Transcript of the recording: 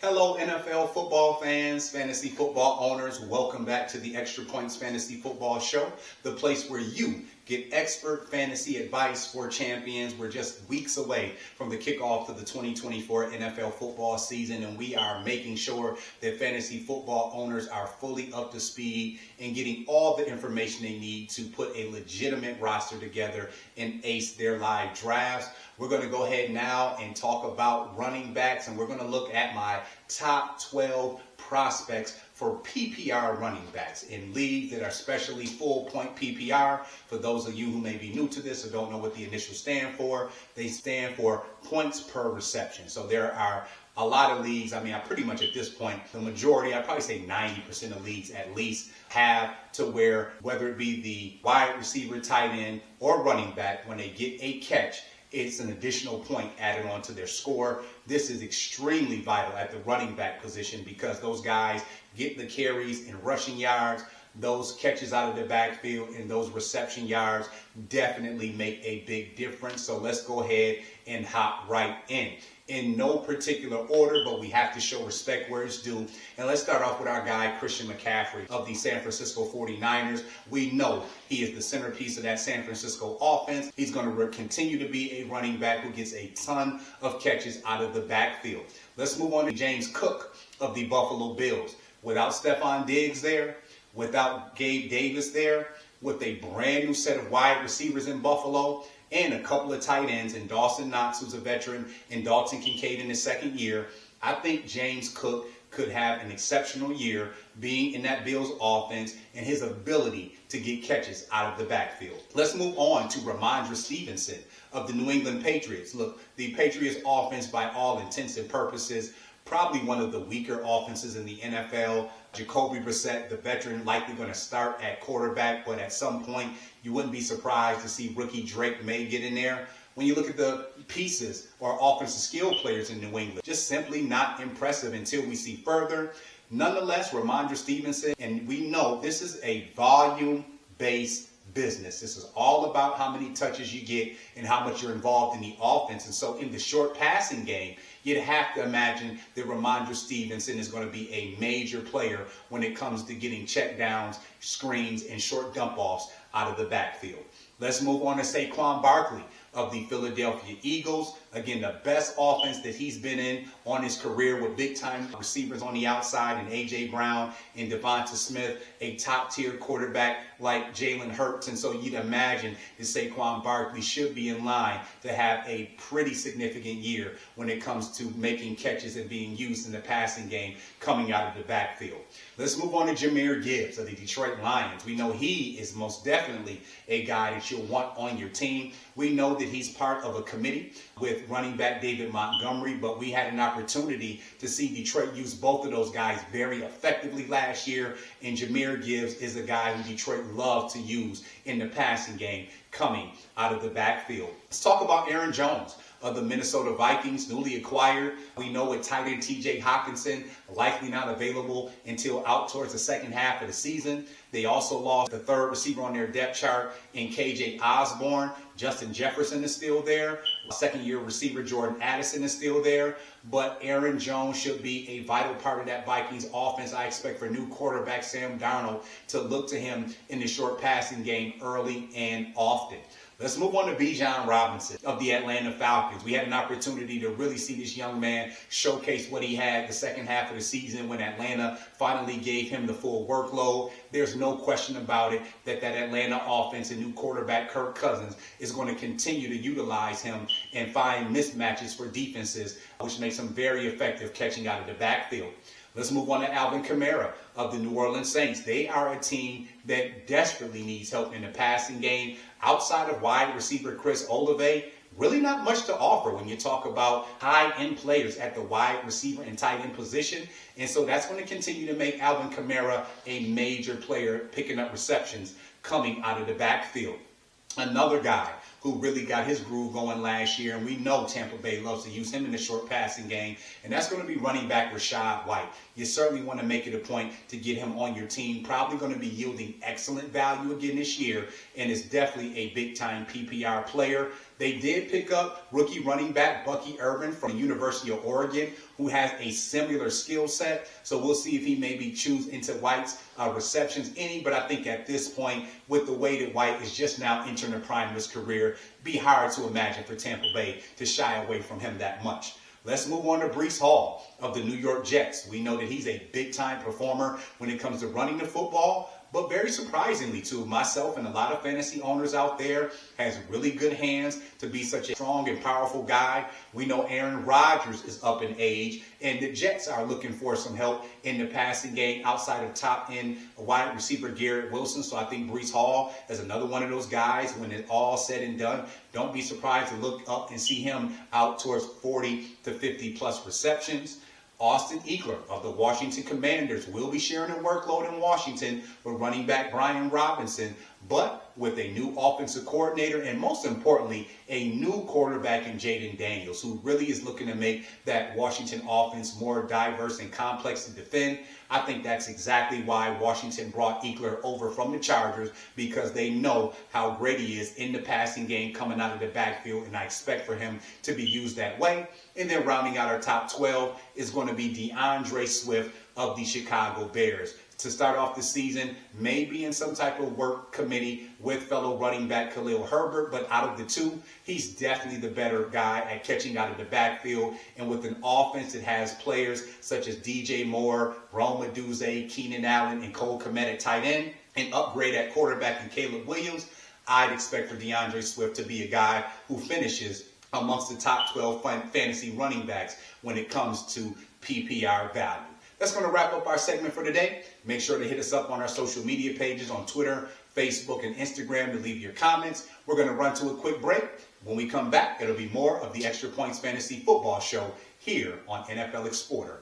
Hello, NFL football fans, fantasy football owners. Welcome back to the Extra Points Fantasy Football Show, the place where you get expert fantasy advice for champions. We're just weeks away from the kickoff to the 2024 NFL football season, and we are making sure that fantasy football owners are fully up to speed and getting all the information they need to put a legitimate roster together and ace their live drafts. We're going to go ahead now and talk about running backs, and we're going to look at my top 12 prospects for PPR running backs in leagues that are specially full point PPR. For those of you who may be new to this or don't know what the initials stand for, they stand for points per reception. So there are a lot of leagues. I pretty much at this point, the majority, I'd probably say 90% of leagues at least, have to where, whether it be the wide receiver, tight end, or running back, when they get a catch, it's an additional point added on to their score. This is extremely vital at the running back position because those guys get the carries and rushing yards. Those catches out of the backfield and those reception yards definitely make a big difference. So let's go ahead and hop right in no particular order, but we have to show respect where it's due. And let's start off with our guy, Christian McCaffrey of the San Francisco 49ers. We know he is the centerpiece of that San Francisco offense. He's going to continue to be a running back who gets a ton of catches out of the backfield. Let's move on to James Cook of the Buffalo Bills. Without Stephon Diggs there, without Gabe Davis there, with a brand new set of wide receivers in Buffalo, and a couple of tight ends, and Dawson Knox, who's a veteran, and Dalton Kincaid in his second year, I think James Cook could have an exceptional year being in that Bills offense and his ability to get catches out of the backfield. Let's move on to Ramondre Stevenson of the New England Patriots. Look, the Patriots offense, by all intents and purposes, probably one of the weaker offenses in the NFL. Jacoby Brissett, the veteran, likely going to start at quarterback, but at some point you wouldn't be surprised to see rookie Drake May get in there. When you look at the pieces or offensive skill players in New England, just simply not impressive until we see further. Nonetheless, Ramondre Stevenson, and we know this is a volume-based business. This is all about how many touches you get and how much you're involved in the offense. And so in the short passing game, you'd have to imagine that Ramondre Stevenson is going to be a major player when it comes to getting checkdowns, screens, and short dump-offs out of the backfield. Let's move on to Saquon Barkley of the Philadelphia Eagles. Again, the best offense that he's been in on his career with big-time receivers on the outside and A.J. Brown and Devonta Smith, a top-tier quarterback like Jalen Hurts. And so you'd imagine that Saquon Barkley should be in line to have a pretty significant year when it comes to making catches and being used in the passing game coming out of the backfield. Let's move on to Jahmyr Gibbs of the Detroit Lions. We know he is most definitely a guy that you'll want on your team. We know that he's part of a committee with running back David Montgomery, but we had an opportunity to see Detroit use both of those guys very effectively last year, and Jahmyr Gibbs is a guy who Detroit loved to use in the passing game coming out of the backfield. Let's talk about Aaron Jones of the Minnesota Vikings, newly acquired. We know with tight end T.J. Hockenson likely not available until out towards the second half of the season. They also lost the third receiver on their depth chart in K.J. Osborne. Justin Jefferson is still there. Second-year receiver Jordan Addison is still there. But Aaron Jones should be a vital part of that Vikings offense. I expect for new quarterback Sam Darnold to look to him in the short passing game early and often. Let's move on to Bijan Robinson of the Atlanta Falcons. We had an opportunity to really see this young man showcase what he had the second half of the season when Atlanta finally gave him the full workload. There's no question about it that Atlanta offense and new quarterback Kirk Cousins is going to continue to utilize him and find mismatches for defenses, which makes him very effective catching out of the backfield. Let's move on to Alvin Kamara of the New Orleans Saints. They are a team that desperately needs help in the passing game. Outside of wide receiver Chris Olave, really not much to offer when you talk about high-end players at the wide receiver and tight end position. And so that's going to continue to make Alvin Kamara a major player picking up receptions coming out of the backfield. Another guy who who really got his groove going last year. And we know Tampa Bay loves to use him in the short passing game. And that's going to be running back Rachaad White. You certainly want to make it a point to get him on your team. Probably going to be yielding excellent value again this year, and is definitely a big-time PPR player. They did pick up rookie running back Bucky Irvin from the University of Oregon, who has a similar skill set. So we'll see if he maybe chews into White's receptions any. But I think at this point, with the way that White is just now entering the prime of his career, be hard to imagine for Tampa Bay to shy away from him that much. Let's move on to Breece Hall of the New York Jets. We know that he's a big-time performer when it comes to running the football. But very surprisingly to myself and a lot of fantasy owners out there, has really good hands to be such a strong and powerful guy. We know Aaron Rodgers is up in age, and the Jets are looking for some help in the passing game outside of top-end wide receiver Garrett Wilson. So I think Breece Hall is another one of those guys. When it's all said and done, don't be surprised to look up and see him out towards 40 to 50-plus receptions. Austin Ekeler of the Washington Commanders will be sharing the workload in Washington with running back Brian Robinson, but with a new offensive coordinator and, most importantly, a new quarterback in Jaden Daniels, who really is looking to make that Washington offense more diverse and complex to defend. I think that's exactly why Washington brought Ekeler over from the Chargers, because they know how great he is in the passing game coming out of the backfield, and I expect for him to be used that way. And then rounding out our top 12 is going to be DeAndre Swift of the Chicago Bears. To start off the season, maybe in some type of work committee with fellow running back Khalil Herbert, but out of the two, he's definitely the better guy at catching out of the backfield. And with an offense that has players such as DJ Moore, Rome Odunze, Keenan Allen, and Cole Kmet at tight end, and upgrade at quarterback and Caleb Williams, I'd expect for DeAndre Swift to be a guy who finishes amongst the top 12 fantasy running backs when it comes to PPR value. That's going to wrap up our segment for today. Make sure to hit us up on our social media pages on Twitter, Facebook, and Instagram to leave your comments. We're going to run to a quick break. When we come back, it'll be more of the Extra Points Fantasy Football Show here on NFL Exporter.